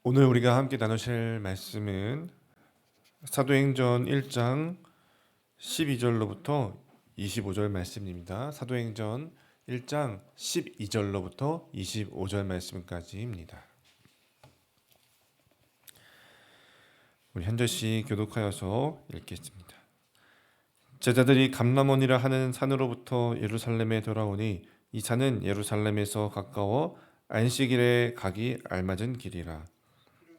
오늘 우리가 함께 나누실 말씀은 사도행전 1장 12절로부터 25절 말씀입니다. 사도행전 1장 12절로부터 25절 말씀까지입니다. 우리 한 절씩 교독하여서 읽겠습니다. 제자들이 감람원이라 하는 산으로부터 예루살렘에 돌아오니 이 산은 예루살렘에서 가까워 안식일에 가기 알맞은 길이라.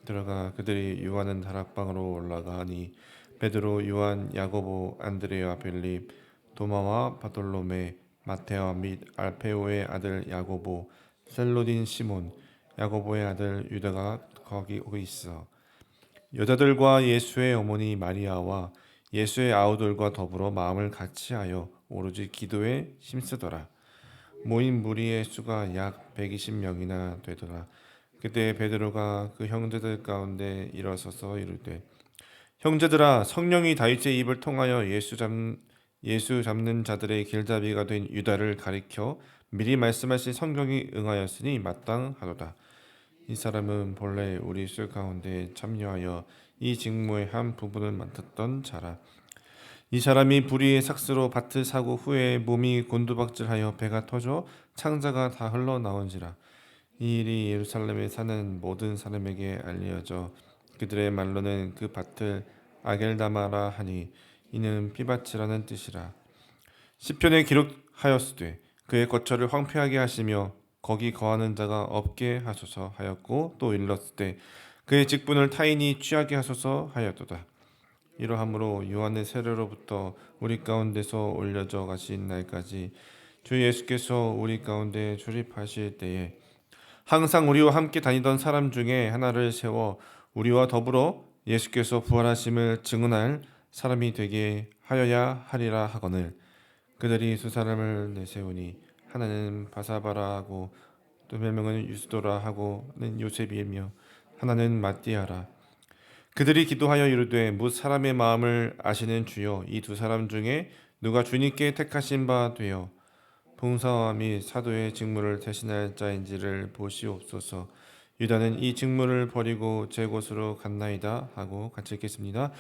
들어가 그들이 유하는 다락방으로 올라가니 베드로, 요한, 야고보, 안드레와 빌립, 도마와 바돌로메, 마테와 및 알페오의 아들 야고보, 셀로딘 시몬, 야고보의 아들 유다가 거기 있어. 여자들과 예수의 어머니 마리아와 예수의 아우들과 더불어 마음을 같이하여 오로지 기도에 힘쓰더라. 모인 무리의 수가 약 120명이나 되더라. 그때 베드로가 그 형제들 가운데 일어서서 이르되, 형제들아, 성령이 다윗의 입을 통하여 예수 잡는 자들의 길잡이가 된 유다를 가리켜 미리 말씀하신 성경이 응하였으니 마땅하도다. 이 사람은 본래 우리 술 가운데 참여하여 이 직무의 한 부분을 맡았던 자라. 이 사람이 불의의 삭스로 밭을 사고 후에 몸이 곤두박질하여 배가 터져 창자가 다 흘러나온지라. 이 일이 예루살렘에 사는 모든 사람에게 알려져 그들의 말로는 그 밭을 아겔다마라 하니 이는 피밭이라는 뜻이라. 시편에 기록하였으되 그의 거처를 황폐하게 하시며 거기 거하는 자가 없게 하소서 하였고, 또 일렀으되 그의 직분을 타인이 취하게 하소서 하였도다. 이러함으로 요한의 세례로부터 우리 가운데서 올려져 가신 날까지 주 예수께서 우리 가운데 출입하실 때에 항상 우리와 함께 다니던 사람 중에 하나를 세워 우리와 더불어 예수께서 부활하심을 증언할 사람이 되게 하여야 하리라 하거늘, 그들이 두 사람을 내세우니 하나는 바사바라 하고 또 별명은 유스도라 하고는 요셉이며 하나는 마띠아라. 그들이 기도하여 이르되, 뭇 사람의 마음을 아시는 주여, 이 두 사람 중에 누가 주님께 택하신 바 되어 봉사와 및 사도의 직무를 대신할 자인지를 보시옵소서. 유다는 이 직무를 버리고 제 곳으로 갔나이다 하고 같이 읽겠습니다.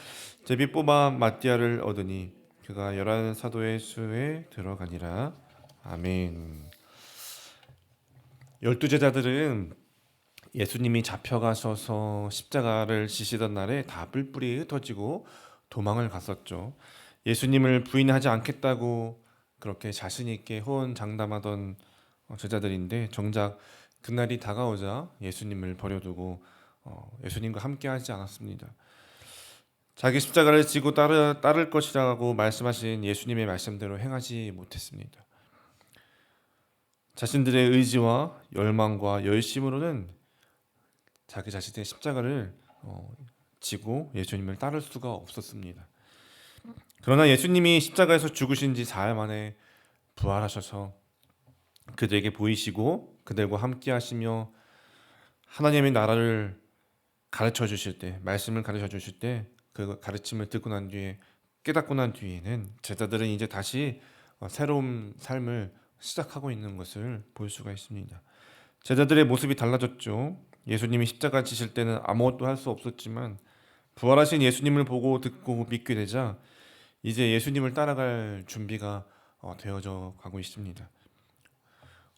제비 뽑아 마띠아를 얻으니 그가 11 사도의 수에 들어가니라. 아멘. 12 제자들은 예수님이 잡혀가셔서 십자가를 지시던 날에 다 뿔뿔이 흩어지고 도망을 갔었죠. 예수님을 부인하지 않겠다고 그렇게 자신 있게 호언장담하던 제자들인데, 정작 그날이 다가오자 예수님을 버려두고 예수님과 함께하지 않았습니다. 자기 십자가를 지고 따를 것이라고 말씀하신 예수님의 말씀대로 행하지 못했습니다. 자신들의 의지와 열망과 열심으로는 자기 자신의 십자가를 지고 예수님을 따를 수가 없었습니다. 그러나 예수님이 십자가에서 죽으신 지 사흘 만에 부활하셔서 그들에게 보이시고 그들과 함께 하시며 하나님의 나라를 가르쳐 주실 때, 말씀을 가르쳐 주실 때, 그 가르침을 듣고 난 뒤에, 깨닫고 난 뒤에는 제자들은 이제 다시 새로운 삶을 시작하고 있는 것을 볼 수가 있습니다. 제자들의 모습이 달라졌죠. 예수님이 십자가 지실 때는 아무것도 할 수 없었지만 부활하신 예수님을 보고 듣고 믿게 되자 이제 예수님을 따라갈 준비가 되어져 가고 있습니다.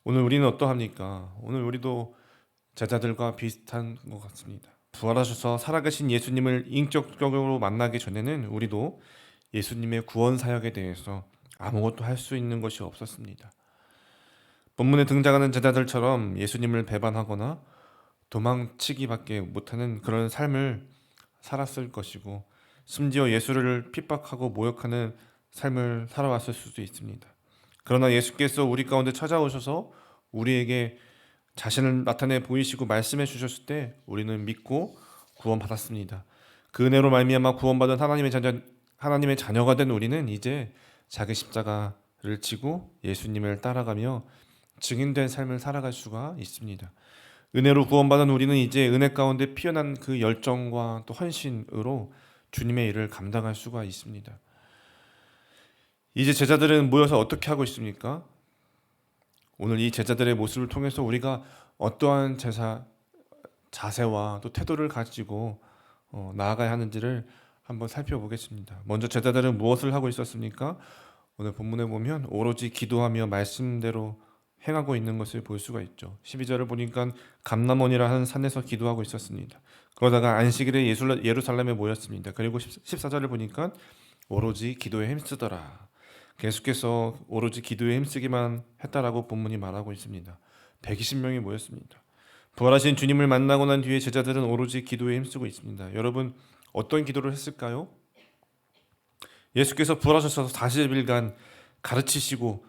오늘 우리는 어떠합니까? 오늘 우리도 제자들과 비슷한 것 같습니다. 부활하셔서 살아계신 예수님을 인격적으로 만나기 전에는 우리도 예수님의 구원 사역에 대해서 아무것도 할 수 있는 것이 없었습니다. 본문에 등장하는 제자들처럼 예수님을 배반하거나 도망치기밖에 못하는 그런 삶을 살았을 것이고, 심지어 예수를 핍박하고 모욕하는 삶을 살아왔을 수도 있습니다. 그러나 예수께서 우리 가운데 찾아오셔서 우리에게 자신을 나타내 보이시고 말씀해 주셨을 때 우리는 믿고 구원받았습니다. 그 은혜로 말미암아 구원받은 하나님의 자녀가 된 우리는 이제 자기 십자가를 지고 예수님을 따라가며 증인된 삶을 살아갈 수가 있습니다. 은혜로 구원받은 우리는 이제 은혜 가운데 피어난 그 열정과 또 헌신으로 주님의 일을 감당할 수가 있습니다. 이제 제자들은 모여서 어떻게 하고 있습니까? 오늘 이 제자들의 모습을 통해서 우리가 어떠한 자세와 또 태도를 가지고 나아가야 하는지를 한번 살펴보겠습니다. 먼저 제자들은 무엇을 하고 있었습니까? 오늘 본문에 보면 오로지 기도하며 말씀대로 행하고 있는 것을 볼 수가 있죠. 12절을 보니까 감람원이라 하는 산에서 기도하고 있었습니다. 그러다가 안식일에 예루살렘에 모였습니다. 그리고 14절을 보니까 오로지 기도에 힘쓰더라. 계속해서 오로지 기도에 힘쓰기만 했다라고 본문이 말하고 있습니다. 120명이 모였습니다. 부활하신 주님을 만나고 난 뒤에 제자들은 오로지 기도에 힘쓰고 있습니다. 여러분 어떤 기도를 했을까요? 예수께서 부활하셔서 40일간 가르치시고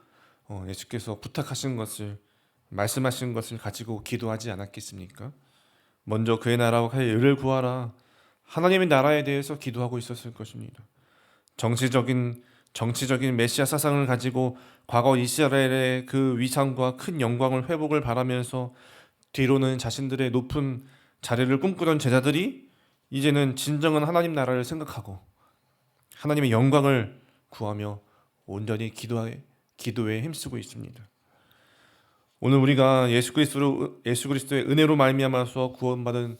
예수께서 부탁하신 것을 말씀하신 것을 가지고 기도하지 않았겠습니까? 먼저 그의 나라와 그의 의를 구하라. 하나님의 나라에 대해서 기도하고 있었을 것입니다. 정치적인 메시아 사상을 가지고 과거 이스라엘의 그 위상과 큰 영광을 회복을 바라면서 뒤로는 자신들의 높은 자리를 꿈꾸던 제자들이 이제는 진정한 하나님 나라를 생각하고 하나님의 영광을 구하며 온전히 기도에 힘쓰고 있습니다. 오늘 우리가 예수 그리스도의 은혜로 말미암아서 구원받은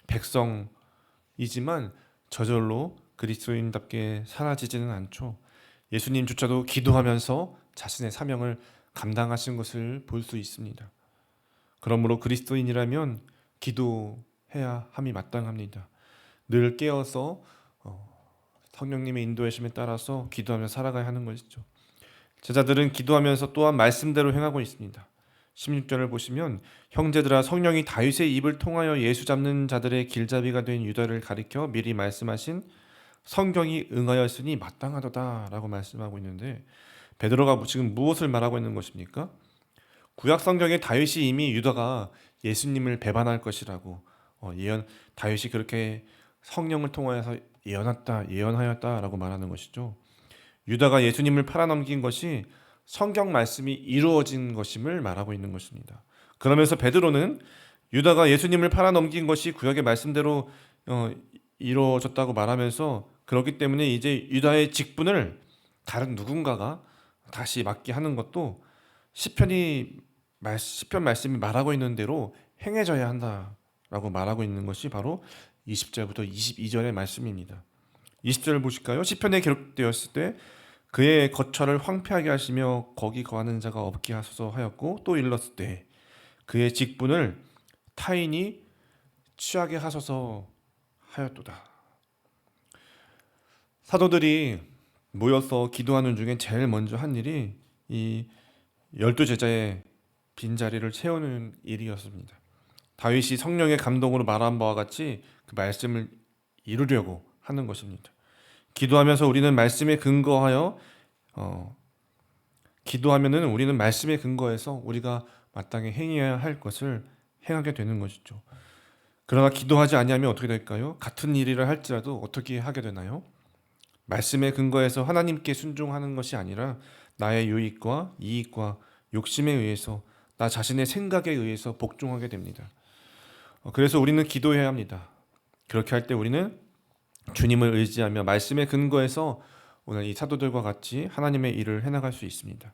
백성이지만 저절로 그리스도인답게 사라지지는 않죠. 예수님조차도 기도하면서 자신의 사명을 감당하신 것을 볼 수 있습니다. 그러므로 그리스도인이라면 기도해야 함이 마땅합니다. 늘 깨어서 성령님의 인도하심에 따라서 기도하며 살아가야 하는 것이죠. 제자들은 기도하면서 또한 말씀대로 행하고 있습니다. 16절을 보시면 형제들아 성령이 다윗의 입을 통하여 예수 잡는 자들의 길잡이가 된 유다를 가리켜 미리 말씀하신 성경이 응하였으니 마땅하도다 라고 말씀하고 있는데 베드로가 지금 무엇을 말하고 있는 것입니까? 구약 성경에 다윗이 이미 유다가 예수님을 배반할 것이라고 다윗이 그렇게 성령을 통하여서 예언하였다라고 말하는 것이죠. 유다가 예수님을 팔아넘긴 것이 성경 말씀이 이루어진 것임을 말하고 있는 것입니다. 그러면서 베드로는 유다가 예수님을 팔아넘긴 것이 구약의 말씀대로 이루어졌다고 말하면서 그렇기 때문에 이제 유다의 직분을 다른 누군가가 다시 맡게 하는 것도 시편 말씀이 말하고 있는 대로 행해져야 한다라고 말하고 있는 것이 바로 20절부터 22절의 말씀입니다. 20절 보실까요? 시편에 기록되었을 때 그의 거처를 황폐하게 하시며 거기 거하는 자가 없게 하소서 하였고 또 일렀을 때 그의 직분을 타인이 취하게 하소서 하였도다. 사도들이 모여서 기도하는 중에 제일 먼저 한 일이 이 12제자의 빈자리를 채우는 일이었습니다. 다윗이 성령의 감동으로 말한 바와 같이 그 말씀을 이루려고 하는 것입니다. 기도하면서 우리는 말씀에 근거하여 기도하면은 우리는 말씀에 근거해서 우리가 마땅히 행해야 할 것을 행하게 되는 것이죠. 그러나 기도하지 아니하면 어떻게 될까요? 같은 일을 할지라도 어떻게 하게 되나요? 말씀에 근거해서 하나님께 순종하는 것이 아니라 나의 유익과 이익과 욕심에 의해서 나 자신의 생각에 의해서 복종하게 됩니다. 그래서 우리는 기도해야 합니다. 그렇게 할 때 우리는 주님을 의지하며 말씀에 근거해서 오늘 이 사도들과 같이 하나님의 일을 해나갈 수 있습니다.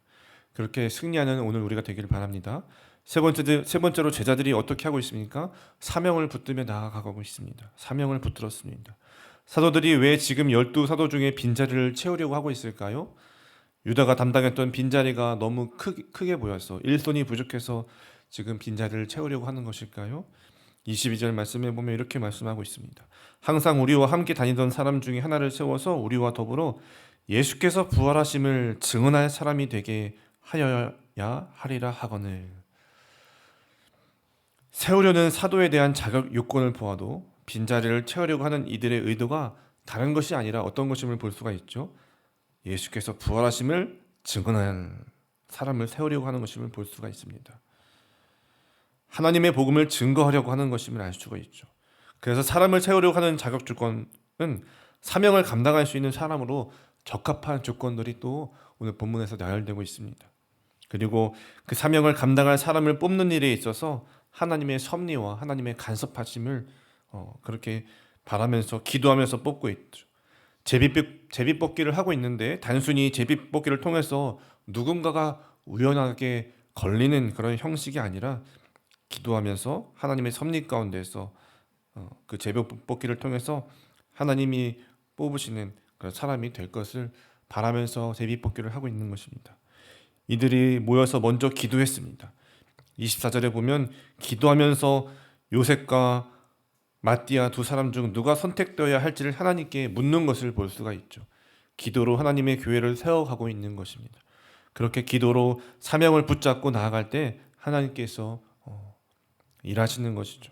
그렇게 승리하는 오늘 우리가 되기를 바랍니다. 세 번째로 제자들이 어떻게 하고 있습니까? 사명을 붙들며 나아가고 있습니다. 사명을 붙들었습니다. 사도들이 왜 지금 12사도 중에 빈자리를 채우려고 하고 있을까요? 유다가 담당했던 빈자리가 너무 크게 보여서 일손이 부족해서 지금 빈자리를 채우려고 하는 것일까요? 22절 말씀에 보면 이렇게 말씀하고 있습니다. 항상 우리와 함께 다니던 사람 중에 하나를 세워서 우리와 더불어 예수께서 부활하심을 증언할 사람이 되게 하여야 하리라 하거늘. 세우려는 사도에 대한 자격 요건을 보아도 빈자리를 채우려고 하는 이들의 의도가 다른 것이 아니라 어떤 것임을 볼 수가 있죠. 예수께서 부활하심을 증언할 사람을 세우려고 하는 것임을 볼 수가 있습니다. 하나님의 복음을 증거하려고 하는 것임을 알 수가 있죠. 그래서 사람을 세우려고 하는 자격 조건은 사명을 감당할 수 있는 사람으로 적합한 조건들이 또 오늘 본문에서 나열되고 있습니다. 그리고 그 사명을 감당할 사람을 뽑는 일에 있어서 하나님의 섭리와 하나님의 간섭하심을 그렇게 바라면서 기도하면서 뽑고 있죠. 제비 뽑기를 하고 있는데 단순히 제비 뽑기를 통해서 누군가가 우연하게 걸리는 그런 형식이 아니라 기도하면서 하나님의 섭리 가운데서 그 제비 뽑기를 통해서 하나님이 뽑으시는 그런 사람이 될 것을 바라면서 제비 뽑기를 하고 있는 것입니다. 이들이 모여서 먼저 기도했습니다. 24절에 보면 기도하면서 요셉과 마띠아 두 사람 중 누가 선택되어야 할지를 하나님께 묻는 것을 볼 수가 있죠. 기도로 하나님의 교회를 세워가고 있는 것입니다. 그렇게 기도로 사명을 붙잡고 나아갈 때 하나님께서 일하시는 것이죠.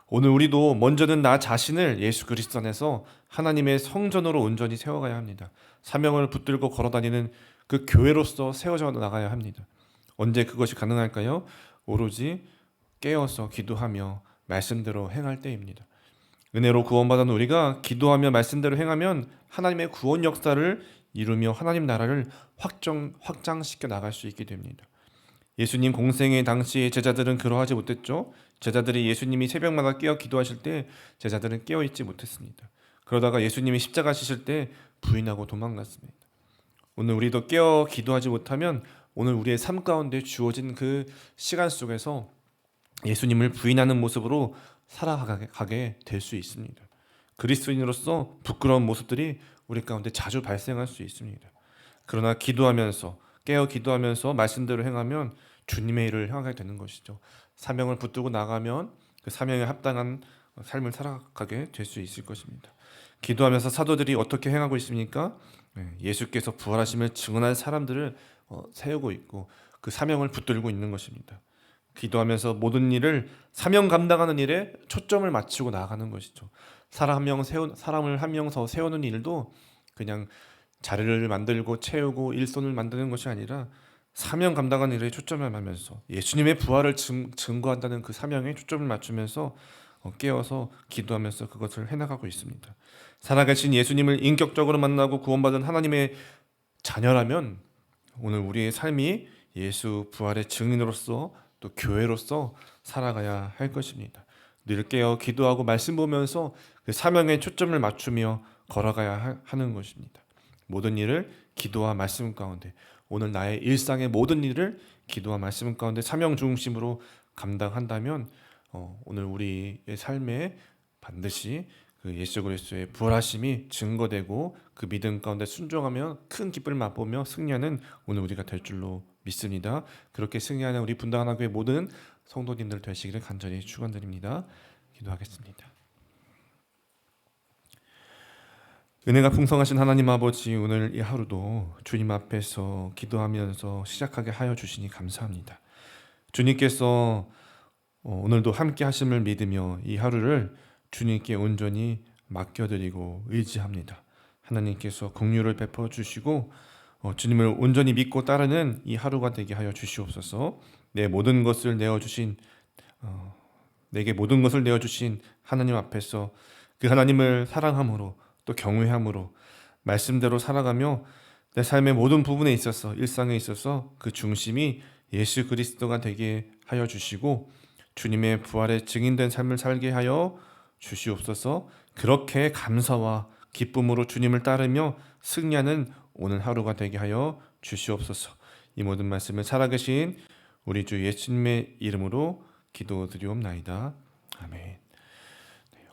오늘 우리도 먼저는 나 자신을 예수 그리스도 안에서 하나님의 성전으로 온전히 세워가야 합니다. 사명을 붙들고 걸어다니는 그 교회로서 세워져 나가야 합니다. 언제 그것이 가능할까요? 오로지 깨어서 기도하며 말씀대로 행할 때입니다. 은혜로 구원받은 우리가 기도하며 말씀대로 행하면 하나님의 구원 역사를 이루며 하나님 나라를 확장시켜 나갈 수 있게 됩니다. 예수님 공생의 당시에 제자들은 그러하지 못했죠. 제자들이 예수님이 새벽마다 깨어 기도하실 때 제자들은 깨어 있지 못했습니다. 그러다가 예수님이 십자가 지실 때 부인하고 도망갔습니다. 오늘 우리도 깨어 기도하지 못하면 오늘 우리의 삶 가운데 주어진 그 시간 속에서 예수님을 부인하는 모습으로 살아가게 될 수 있습니다. 그리스도인으로서 부끄러운 모습들이 우리 가운데 자주 발생할 수 있습니다. 그러나 기도하면서 깨어 기도하면서 말씀대로 행하면 주님의 일을 향하게 되는 것이죠. 사명을 붙들고 나가면 그 사명에 합당한 삶을 살아가게 될 수 있을 것입니다. 기도하면서 사도들이 어떻게 행하고 있습니까? 예수께서 부활하심을 증언한 사람들을 세우고 있고 그 사명을 붙들고 있는 것입니다. 기도하면서 모든 일을 사명 감당하는 일에 초점을 맞추고 나아가는 것이죠. 사람을 한 명 더 세우는 일도 그냥 자리를 만들고 채우고 일손을 만드는 것이 아니라 사명 감당하는 일에 초점을 하면서 예수님의 부활을 증거한다는 그 사명에 초점을 맞추면서 깨어서 기도하면서 그것을 해나가고 있습니다. 살아계신 예수님을 인격적으로 만나고 구원받은 하나님의 자녀라면 오늘 우리의 삶이 예수 부활의 증인으로서 또 교회로서 살아가야 할 것입니다. 늘 깨어 기도하고 말씀 보면서 그 사명에 초점을 맞추며 걸어가야 하는 것입니다. 모든 일을 기도와 말씀 가운데 오늘 나의 일상의 모든 일을 기도와 말씀 가운데 사명 중심으로 감당한다면 오늘 우리의 삶에 반드시 그 예수 그리스도의 부활하심이 증거되고 그 믿음 가운데 순종하며 큰 기쁨을 맛보며 승리하는 오늘 우리가 될 줄로 믿습니다. 그렇게 승리하는 우리 분당하나교회 모든 성도님들 되시기를 간절히 축원드립니다. 기도하겠습니다. 은혜가 풍성하신 하나님 아버지, 오늘 이 하루도 주님 앞에서 기도하면서 시작하게 하여 주시니 감사합니다. 주님께서 오늘도 함께 하심을 믿으며 이 하루를 주님께 온전히 맡겨드리고 의지합니다. 하나님께서 긍휼을 베풀어 주시고 주님을 온전히 믿고 따르는 이 하루가 되게 하여 주시옵소서. 내게 모든 것을 내어주신 하나님 앞에서 그 하나님을 사랑함으로 또 경외함으로 말씀대로 살아가며 내 삶의 모든 부분에 있어서 일상에 있어서 그 중심이 예수 그리스도가 되게 하여 주시고 주님의 부활의 증인된 삶을 살게 하여 주시옵소서. 그렇게 감사와 기쁨으로 주님을 따르며 승리하는 오늘 하루가 되게 하여 주시옵소서. 이 모든 말씀을 살아계신 우리 주 예수님의 이름으로 기도드리옵나이다. 아멘.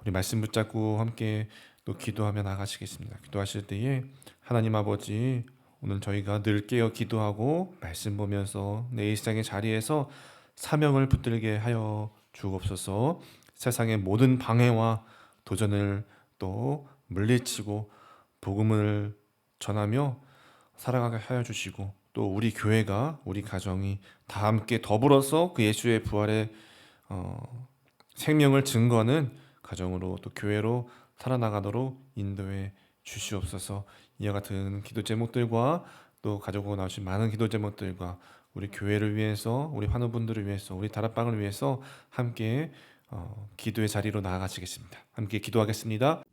우리 말씀 붙잡고 함께 또 기도하며 나가시겠습니다. 기도하실 때에 하나님 아버지, 오늘 저희가 늘 깨어 기도하고 말씀 보면서 내 일상의 자리에서 사명을 붙들게 하여 주옵소서. 세상의 모든 방해와 도전을 또 물리치고 복음을 전하며 살아가게 하여 주시고 또 우리 교회가 우리 가정이 다 함께 더불어서 그 예수의 부활의 생명을 증거하는 가정으로 또 교회로 살아나가도록 인도해 주시옵소서. 이와 같은 기도 제목들과 또 가지고 나오신 많은 기도 제목들과 우리 교회를 위해서 우리 환우분들을 위해서 우리 다락방을 위해서 함께 기도의 자리로 나아가시겠습니다. 함께 기도하겠습니다.